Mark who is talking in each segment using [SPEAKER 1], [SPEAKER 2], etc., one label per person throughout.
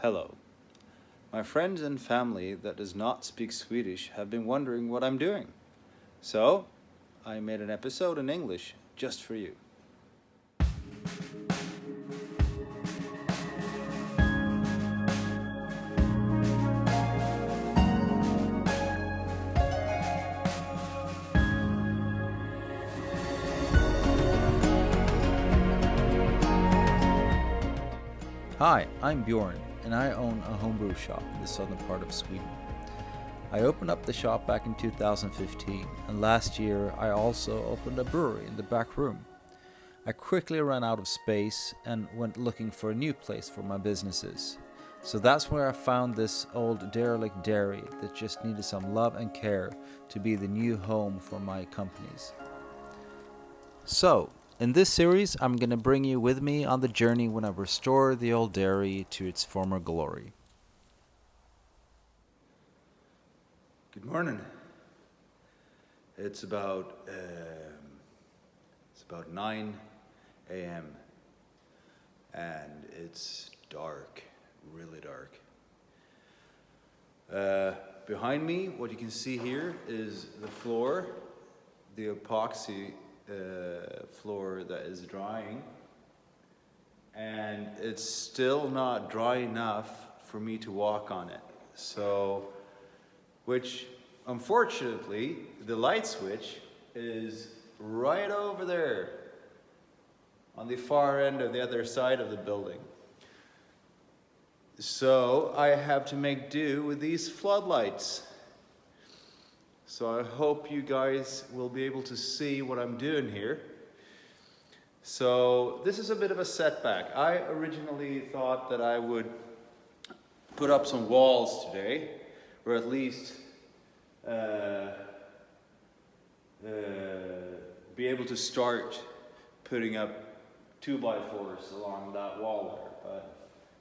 [SPEAKER 1] Hello. My friends and family that does not speak Swedish have been wondering what I'm doing. So, I made an episode in English just for you. Hi, I'm Bjorn, and I own a homebrew shop in the southern part of Sweden. I opened up the shop back in 2015, and last year I also opened a brewery in the back room. I quickly ran out of space and went looking for a new place for my businesses. So that's where I found this old derelict dairy that just needed some love and care to be the new home for my companies. So, in this series, I'm going to bring you with me on the journey when I restore the old dairy to its former glory. Good morning. It's about 9 a.m. and it's dark, really dark. Behind me, what you can see here is the floor, the epoxy floor that is drying, and it's still not dry enough for me to walk on it. So, which unfortunately, the light switch is right over there on the far end of the other side of the building. So I have to make do with these floodlights. So I hope you guys will be able to see what I'm doing here. So this is a bit of a setback. I originally thought that I would put up some walls today, or at least be able to start putting up 2x4s along that wall there,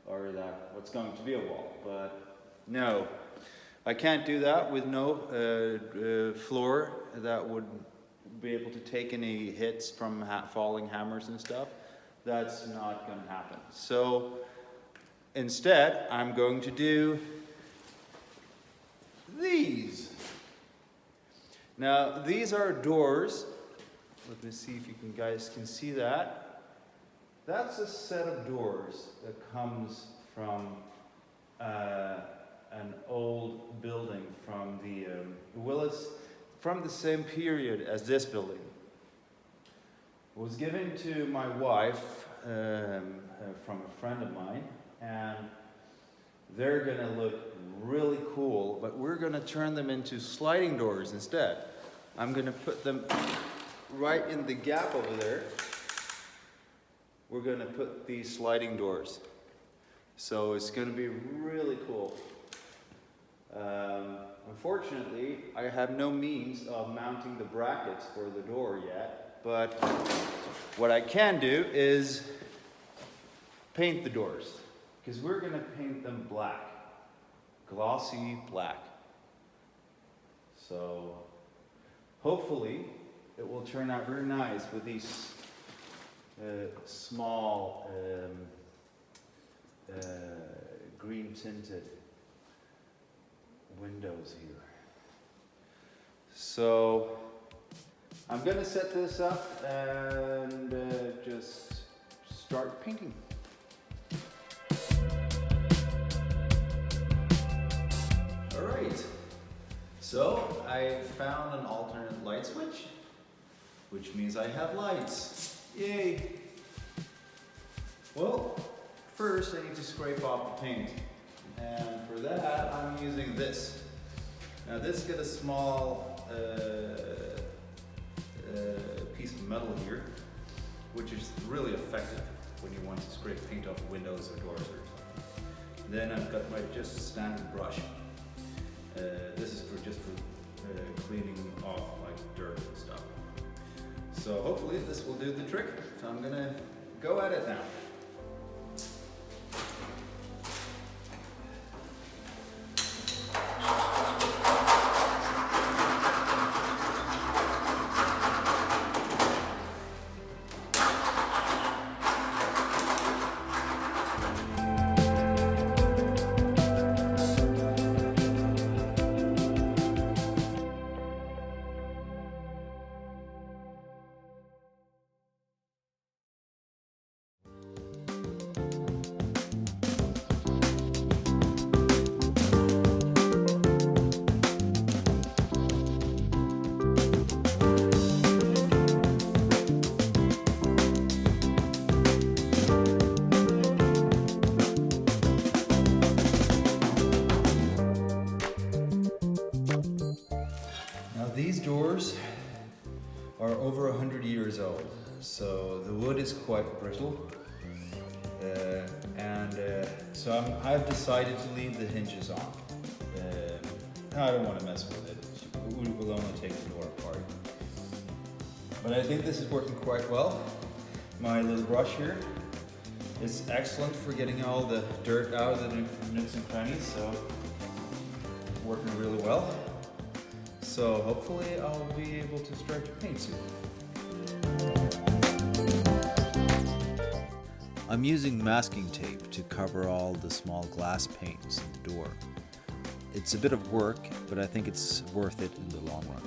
[SPEAKER 1] or that what's going to be a wall. But no. I can't do that with no floor that would be able to take any hits from falling hammers and stuff. That's not going to happen. So instead, I'm going to do these. Now, these are doors. Let me see if you guys can see that. That's a set of doors that comes from an old building from the from the same period as this building. It was given to my wife from a friend of mine, and they're gonna look really cool, but we're gonna turn them into sliding doors instead. I'm gonna put them right in the gap over there. We're gonna put these sliding doors. So it's gonna be really cool. Unfortunately, I have no means of mounting the brackets for the door yet, but what I can do is paint the doors, because we're going to paint them black, glossy black. So hopefully it will turn out very nice with these small green tinted windows here. So I'm going to set this up and just start painting. Alright, so I found an alternate light switch, which means I have lights. Yay! Well, first I need to scrape off the paint. And for that, I'm using this. Now this got a small piece of metal here, which is really effective when you want to scrape paint off windows or doors or something. Then I've got my just standard brush. This is just for cleaning off like dirt and stuff. So hopefully this will do the trick. So I'm gonna go at it now. doors are over 100 years old, so the wood is quite brittle. So I've decided to leave the hinges on. I don't want to mess with it. We will only take the door apart. But I think this is working quite well. My little brush here is excellent for getting all the dirt out of the nooks and crannies, so working really well. So hopefully I'll be able to start to paint soon. I'm using masking tape to cover all the small glass panes in the door. It's a bit of work, but I think it's worth it in the long run.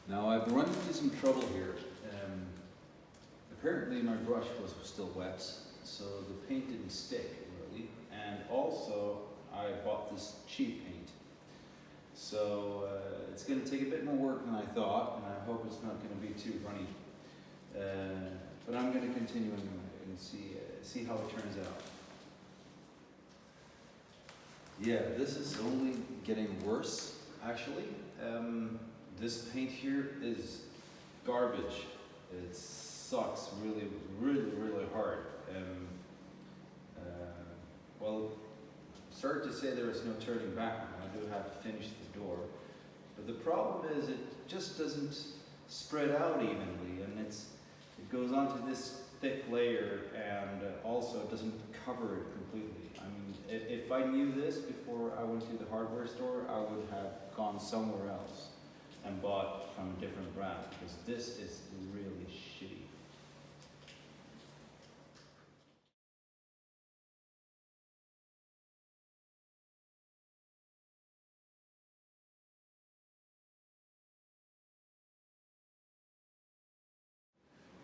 [SPEAKER 1] Now I've run into some trouble here. Apparently my brush was still wet, so the paint didn't stick really. And also I bought this cheap paint. So it's going to take a bit more work than I thought, and I hope it's not going to be too runny. But I'm going to continue and see how it turns out. Yeah, this is only getting worse actually. This paint here is garbage. It sucks really, really, really hard. Well, I'm sorry to say there is no turning back now. I do have to finish the door. But the problem is it just doesn't spread out evenly, and it goes onto this thick layer, and also it doesn't cover it completely. I mean, if I knew this before I went to the hardware store, I would have gone somewhere else and bought from a different brand, because this is really shitty.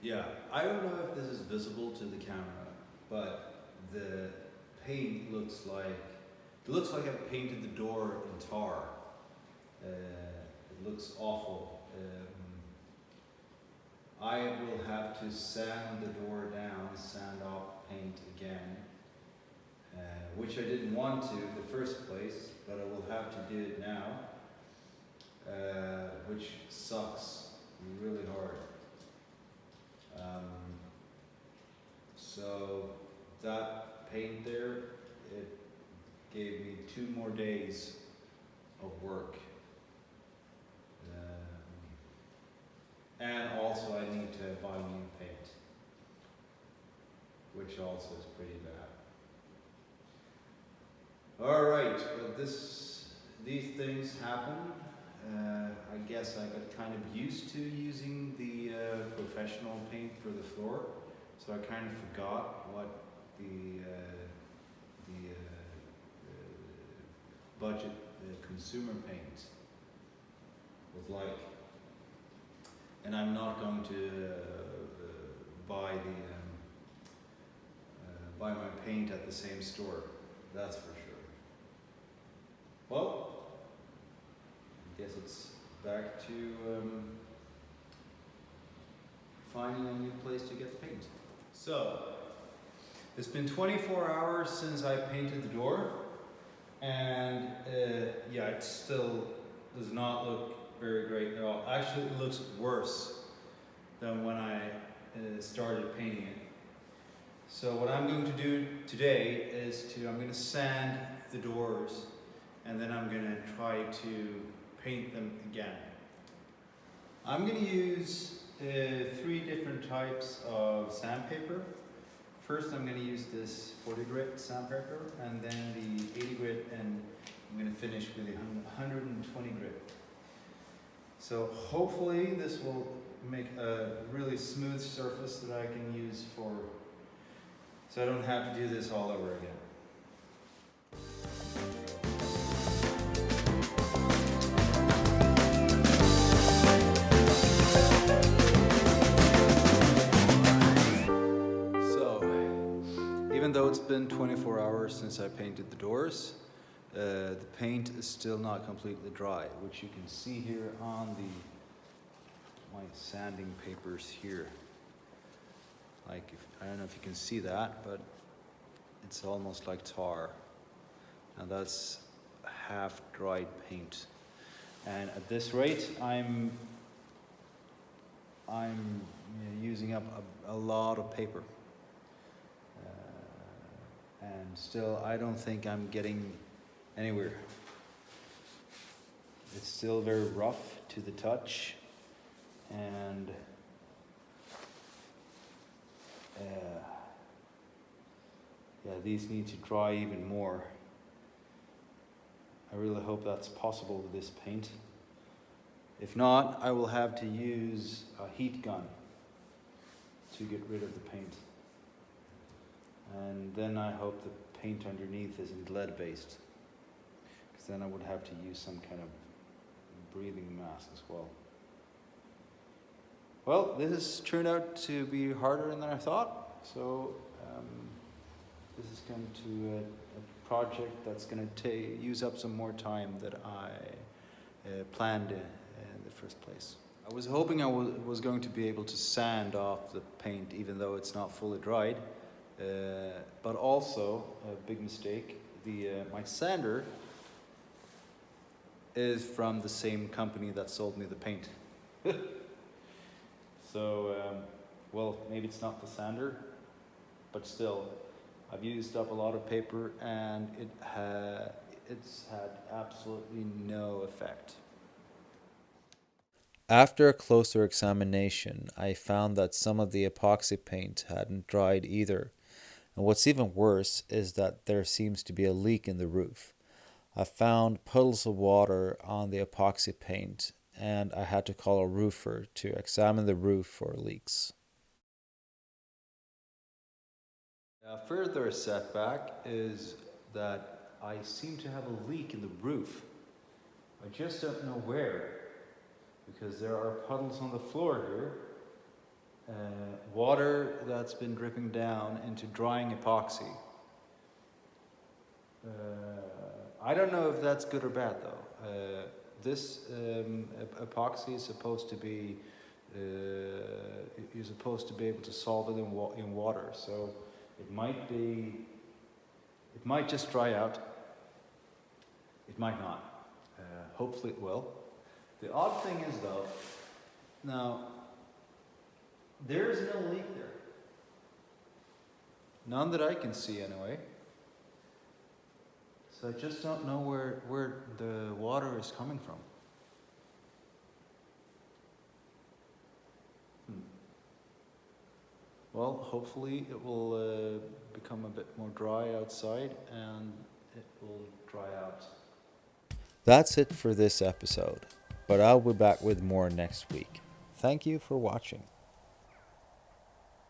[SPEAKER 1] Yeah, I don't know if this is visible to the camera, but the paint looks like I painted the door in tar. It looks awful. I will have to sand the door down, sand off paint again, which I didn't want to in the first place, but I will have to do it now, which sucks really hard. So that paint there, it gave me 2 more days of work. And also I need to buy new paint, which also is pretty bad. Alright, but these things happen. I guess I got kind of used to using the professional paint for the floor, so I kind of forgot what the budget consumer paint was like. And I'm not going to buy my paint at the same store, that's for sure. Well, I guess it's back to finding a new place to get paint. So, it's been 24 hours since I painted the door, and yeah, it still does not look very great at all. Actually, it looks worse than when I started painting it. So what I'm going to do today is I'm going to sand the doors, and then I'm going to try to paint them again. I'm going to use 3 different types of sandpaper. First I'm going to use this 40 grit sandpaper, and then the 80 grit, and I'm going to finish with the 120 grit. So hopefully this will make a really smooth surface that I can use so I don't have to do this all over again. Even though it's been 24 hours since I painted the doors, the paint is still not completely dry, which you can see here on my sanding papers here. I don't know if you can see that, but it's almost like tar. Now that's half dried paint. And at this rate, I'm using up a lot of paper. And still, I don't think I'm getting anywhere. It's still very rough to the touch, and these need to dry even more. I really hope that's possible with this paint. If not, I will have to use a heat gun to get rid of the paint. And then I hope the paint underneath isn't lead-based, because then I would have to use some kind of breathing mask as well. Well, this has turned out to be harder than I thought, so this is going to a project that's going to use up some more time that I planned in the first place. I was hoping I was going to be able to sand off the paint even though it's not fully dried. But also, a big mistake, my sander is from the same company that sold me the paint. So, well, maybe it's not the sander, but still, I've used up a lot of paper and it's had absolutely no effect. After a closer examination, I found that some of the epoxy paint hadn't dried either. And what's even worse is that there seems to be a leak in the roof. I found puddles of water on the epoxy paint, and I had to call a roofer to examine the roof for leaks. A further setback is that I seem to have a leak in the roof. I just don't know where, because there are puddles on the floor here. Water that's been dripping down into drying epoxy. I don't know if that's good or bad though. This epoxy is supposed to be you're supposed to be able to solve it in water, so it might just dry out. It might not. Hopefully it will. The odd thing is though, now there is no leak there. None that I can see anyway. So I just don't know where the water is coming from. Well, hopefully it will become a bit more dry outside and it will dry out. That's it for this episode, but I'll be back with more next week. Thank you for watching.